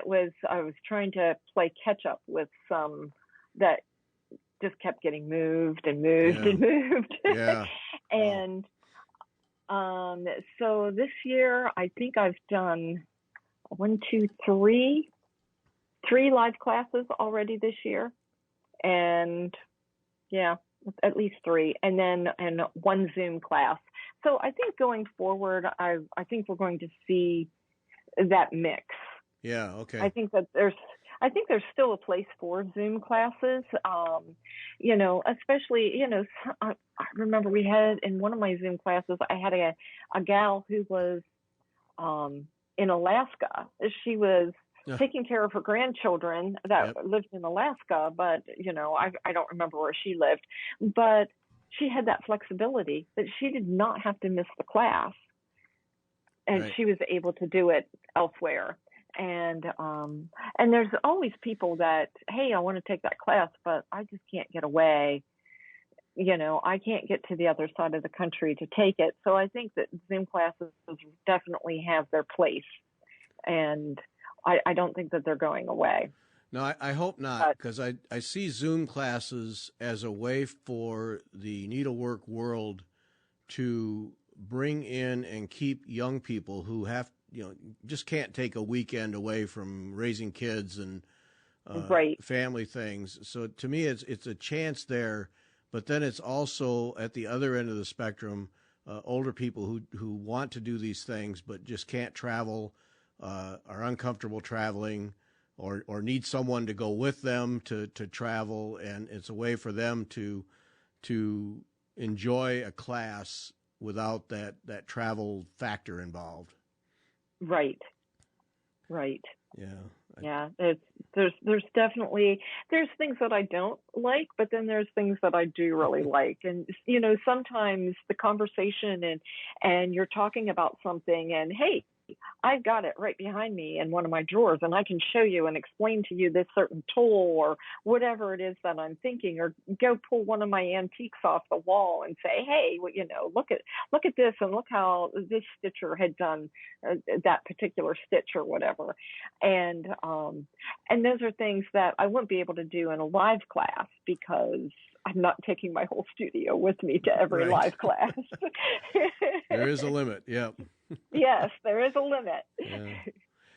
I was trying to play catch up with some that just kept getting moved and moved. Yeah. And so this year I think I've done 3 live classes already this year, and at least 3, and then 1 Zoom class. So I think going forward, I think we're going to see that mix. Yeah. Okay. I think there's still a place for Zoom classes. Especially, I remember we had in one of my Zoom classes, I had a gal who was in Alaska. She was taking care of her grandchildren that lived in Alaska, but I don't remember where she lived, but she had that flexibility that she did not have to miss the class, and she was able to do it elsewhere. And there's always people that, hey, I want to take that class, but I just can't get away. I can't get to the other side of the country to take it. So I think that Zoom classes definitely have their place. And I don't think that they're going away. No, I hope not, because I see Zoom classes as a way for the needlework world to bring in and keep young people who have, just can't take a weekend away from raising kids and Right. family things. So to me, it's a chance there, but then it's also at the other end of the spectrum, older people who want to do these things but just can't travel, are uncomfortable traveling, or need someone to go with them to travel, and it's a way for them to enjoy a class without that travel factor involved. Right. Right. Yeah. Yeah. There's definitely, there's things that I don't like, but then there's things that I do really like. And, sometimes the conversation and you're talking about something and, hey, I've got it right behind me in one of my drawers, and I can show you and explain to you this certain tool or whatever it is that I'm thinking, or go pull one of my antiques off the wall and say, hey, look at this, and look how this stitcher had done that particular stitch or whatever. And those are things that I wouldn't be able to do in a live class because I'm not taking my whole studio with me to every Right. live class. There is a limit. Yep. Yes, there is a limit.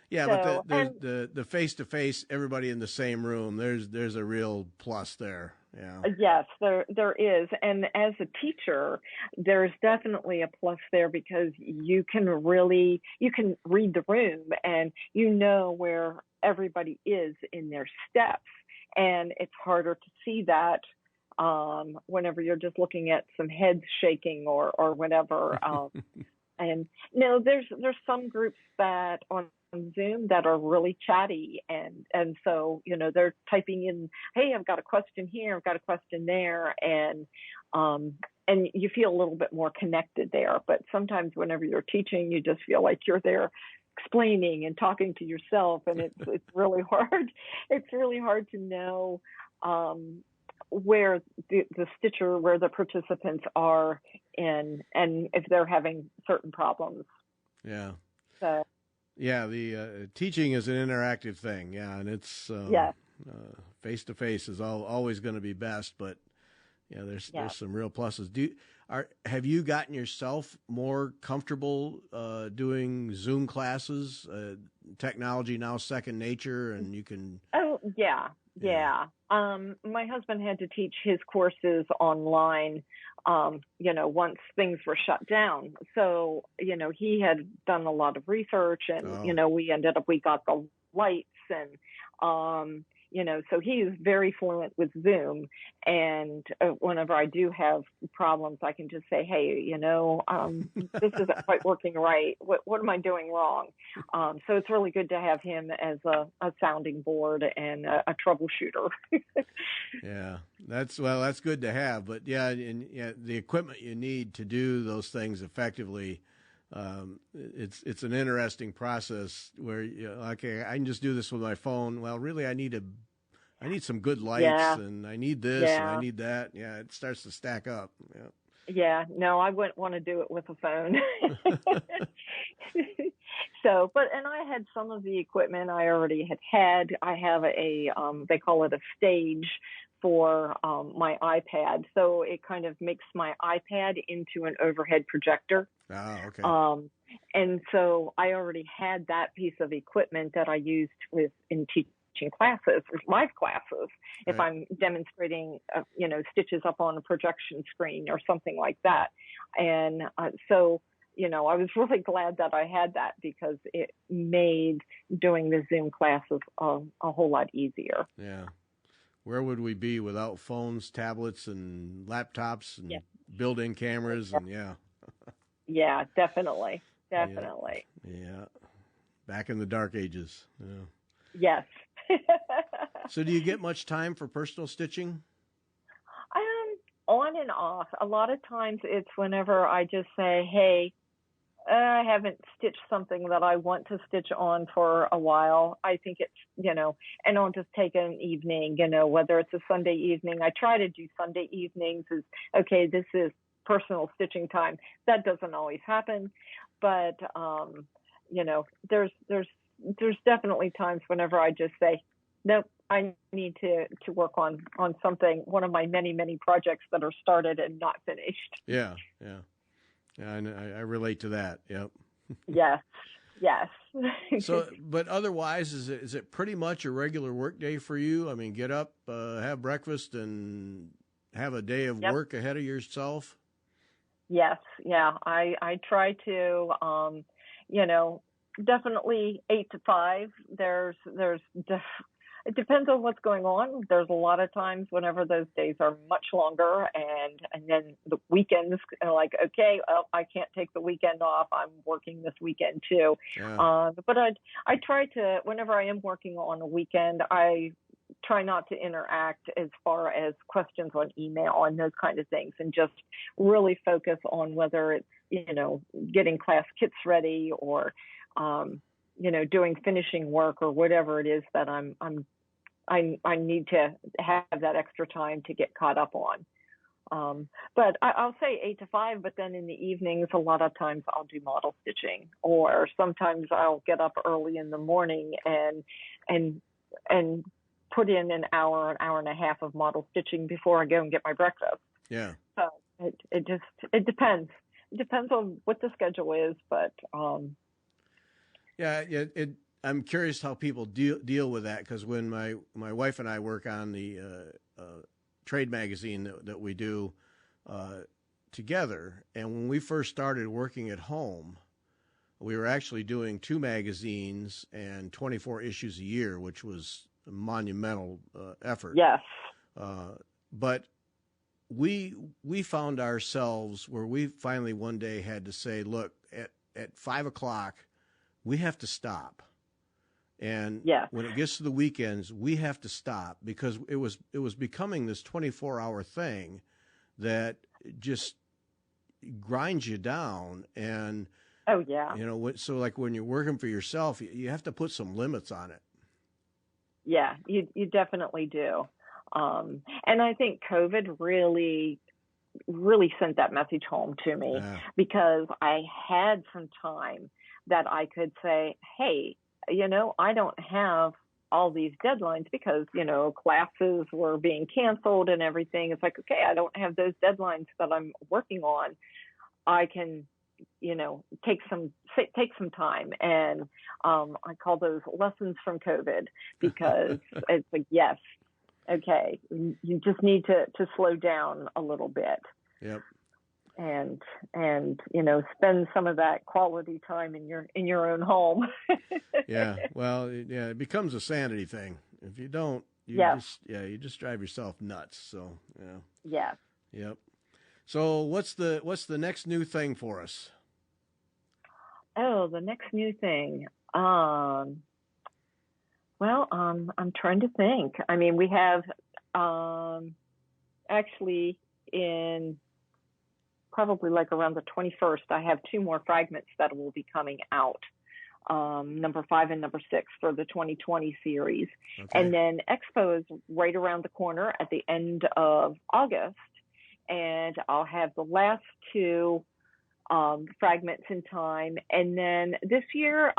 Yeah, So, but the face-to-face, everybody in the same room, there's a real plus there. Yeah. Yes, there is. And as a teacher, there's definitely a plus there because you can read the room and where everybody is in their steps. And it's harder to see that whenever you're just looking at some heads shaking or whatever. And there's some groups that on Zoom that are really chatty, and so they're typing in, hey, I've got a question here, I've got a question there, and you feel a little bit more connected there. But sometimes whenever you're teaching, you just feel like you're there explaining and talking to yourself, and it's really hard. It's really hard to know where the stitcher, where the participants are in, and if they're having certain problems. Yeah. So, yeah, the teaching is an interactive thing. Yeah, and it's face to face is always going to be best, but there's some real pluses. Have you gotten yourself more comfortable doing Zoom classes? Technology now second nature, and you can. Oh yeah. My husband had to teach his courses online, once things were shut down. So, he had done a lot of research, and, we got the lights, and, so he's very fluent with Zoom. And whenever I do have problems, I can just say, hey, this isn't quite working right. What am I doing wrong? So it's really good to have him as a sounding board and a troubleshooter. Yeah, that's good to have. But the equipment you need to do those things effectively, it's an interesting process where okay, I can just do this with my phone. Well, really, I need some good lights, and I need this, and I need that. Yeah, it starts to stack up. Yeah. Yeah, no, I wouldn't want to do it with a phone. So, and I had some of the equipment I already had. I have they call it a stage for my iPad. So it kind of makes my iPad into an overhead projector. Oh, okay. And so I already had that piece of equipment that I used in teaching classes or live classes. If I'm demonstrating, stitches up on a projection screen or something like that. And so, I was really glad that I had that because it made doing the Zoom classes a whole lot easier. Yeah. Where would we be without phones, tablets, and laptops and built-in cameras? And yeah, definitely. Yeah. Back in the dark ages. Yeah. Yes. So do you get much time for personal stitching? On and off. A lot of times it's whenever I just say, hey, I haven't stitched something that I want to stitch on for a while. I think it's, and I'll just take an evening, whether it's a Sunday evening. I try to do Sunday evenings is, okay, this is personal stitching time. That doesn't always happen, but, there's there's definitely times whenever I just say, nope, I need to work on something, one of my many, many projects that are started and not finished. Yeah, yeah. Yeah, I relate to that. Yep. Yes, yes. So, but otherwise, is it pretty much a regular work day for you? I mean, get up, have breakfast, and have a day of Yep. work ahead of yourself? Yes, yeah. I try to, you know, definitely 8 to 5. It depends on what's going on. There's a lot of times whenever those days are much longer, and then the weekends are like, okay, well, I can't take the weekend off. I'm working this weekend too. Yeah. But I try to, whenever I am working on a weekend, I try not to interact as far as questions on email and those kind of things, and just really focus on whether it's, getting class kits ready, or doing finishing work, or whatever it is that I need to have that extra time to get caught up on. But I'll say 8 to 5, but then in the evenings, a lot of times I'll do model stitching, or sometimes I'll get up early in the morning and put in an hour and a half of model stitching before I go and get my breakfast. Yeah. So it depends. It depends on what the schedule is, but Yeah. I'm curious how people deal with that, because when my wife and I work on the trade magazine that we do together, and when we first started working at home, we were actually doing 2 magazines and 24 issues a year, which was a monumental effort. Yes. But we found ourselves where we finally one day had to say, look, at 5 o'clock, we have to stop. And when it gets to the weekends, we have to stop, because it was becoming this 24-hour thing that just grinds you down. And oh yeah, so like when you're working for yourself, you have to put some limits on it. Yeah, you definitely do. And I think COVID really sent that message home to me, because I had some time that I could say, hey, I don't have all these deadlines, because, classes were being canceled and everything. It's like, okay, I don't have those deadlines that I'm working on. I can, take some time. And I call those lessons from COVID, because it's like, yes, okay, you just need to slow down a little bit. Yep. And spend some of that quality time in your own home. Yeah, well, it becomes a sanity thing. If you don't, you just drive yourself nuts. So Yeah. Yep. So what's the next new thing for us? Oh, the next new thing. Well, I'm trying to think. I mean, we have actually in probably like around the 21st, I have 2 more fragments that will be coming out, number 5 and number 6 for the 2020 series. Okay. And then Expo is right around the corner at the end of August, and I'll have the last 2 fragments in time. And then this year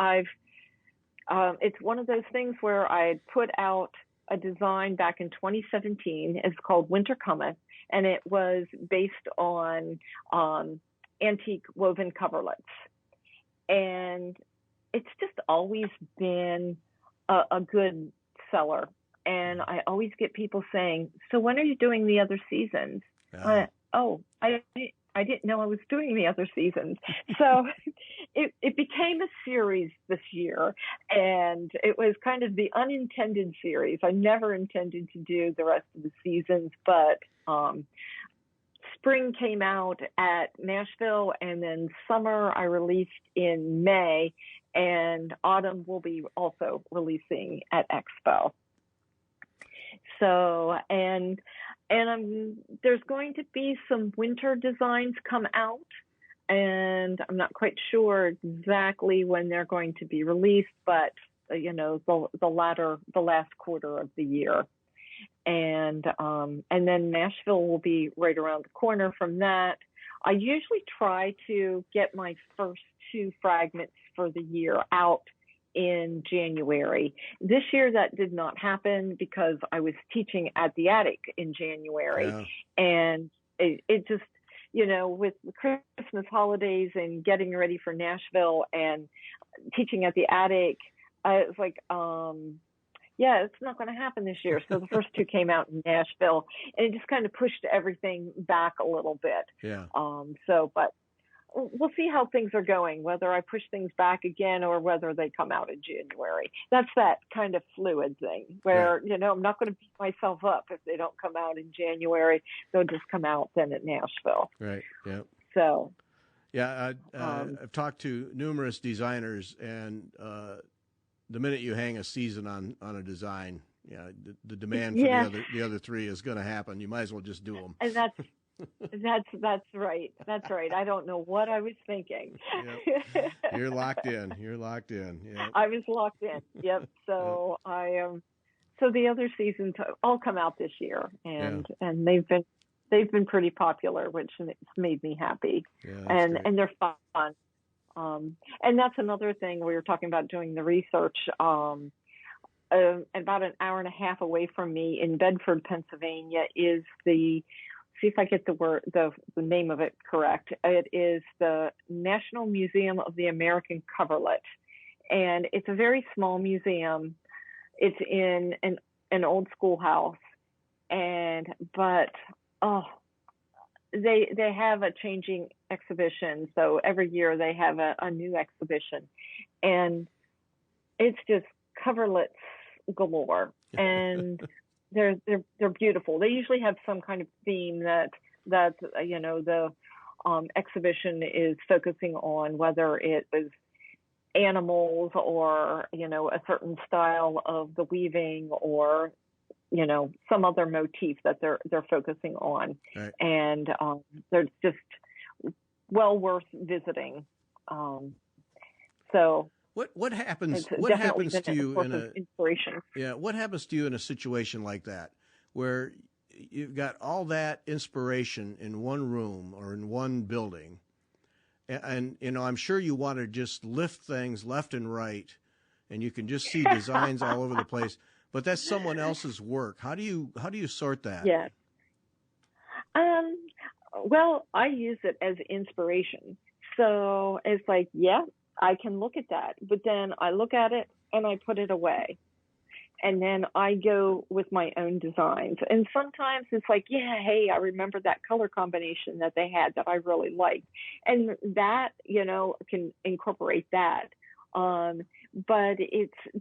it's one of those things where I put out a design back in 2017. It's called Winter Cometh, and it was based on antique woven coverlets. And it's just always been a good seller. And I always get people saying, so when are you doing the other seasons? I didn't know I was doing the other seasons. So it became a series this year, and it was kind of the unintended series. I never intended to do the rest of the seasons, but spring came out at Nashville, and then summer I released in May, and autumn will be also releasing at Expo. So, and there's going to be some winter designs come out, and I'm not quite sure exactly when they're going to be released, but the last quarter of the year. And then Nashville will be right around the corner from that. I usually try to get my first 2 fragments for the year out in January. This year that did not happen because I was teaching at the Attic in January. Yeah. And it just, with the Christmas holidays and getting ready for Nashville and teaching at the Attic, I was like, yeah, it's not going to happen this year. So the first two came out in Nashville, and it just kind of pushed everything back a little bit. Yeah. But we'll see how things are going, whether I push things back again or whether they come out in January. That's that kind of fluid thing where, right. I'm not going to beat myself up if they don't come out in January. They'll just come out then at Nashville. Right. Yeah. So. Yeah. I've talked to numerous designers, and the minute you hang a season on a design, the demand for the other three is going to happen. You might as well just do them. And that's right. That's right. I don't know what I was thinking. Yep. You're locked in. Yep. I was locked in. Yep. So so the other seasons all come out this year, and they've been pretty popular, which has made me happy. Yeah, and they're fun. And that's another thing we were talking about doing the research. About an hour and a half away from me in Bedford, Pennsylvania, is see if I get the name of it correct. It is the National Museum of the American Coverlet, and it's a very small museum. It's in an old schoolhouse, but they have a changing exhibition. So every year they have a new exhibition, and it's just coverlets galore, and they're beautiful. They usually have some kind of theme that the exhibition is focusing on, whether it was animals or a certain style of the weaving or some other motif that they're focusing on. Right. And they're just well worth visiting. So what happens to you in a inspiration? Yeah, what happens to you in a situation like that, where you've got all that inspiration in one room or in one building, and I'm sure you want to just lift things left and right, and you can just see designs all over the place, but that's someone else's work. How do you sort that? Yeah. Well, I use it as inspiration. So it's like, I can look at that, but then I look at it and I put it away. And then I go with my own designs. And sometimes it's like, hey, I remember that color combination that they had that I really liked. And that, can incorporate that. But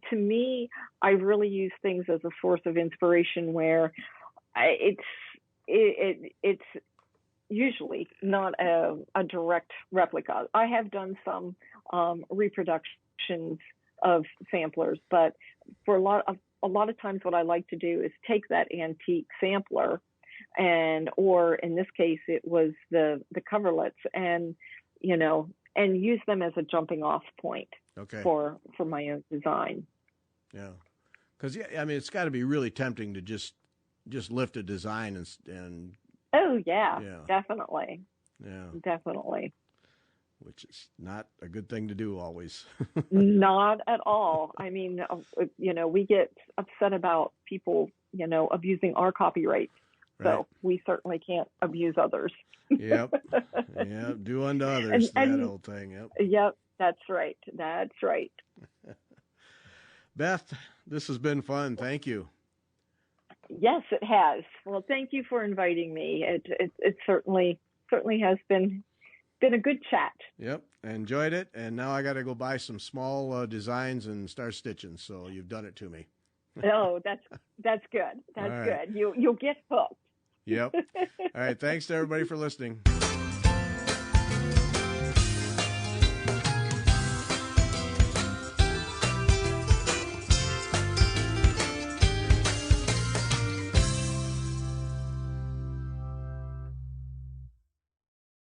to me, I really use things as a source of inspiration where it's usually not a direct replica. I have done some reproductions of samplers, but for a lot of times what I like to do is take that antique sampler or in this case it was the coverlets and use them as a jumping off point for my own design. Yeah. Because it's got to be really tempting to just lift a design and oh yeah, definitely. Yeah. Definitely. Which is not a good thing to do always. Not at all. I mean, we get upset about people, abusing our copyrights. Right. So we certainly can't abuse others. Yep. Yeah. Do unto others. That old thing. Yep. Yep. That's right. That's right. Beth, this has been fun. Thank you. Yes, it has. Well, thank you for inviting me. It certainly has been a good chat. Yep, I enjoyed it, and now I got to go buy some small designs and start stitching. So you've done it to me. Oh, that's good. That's right. Good. You'll get hooked. Yep. All right. Thanks to everybody for listening.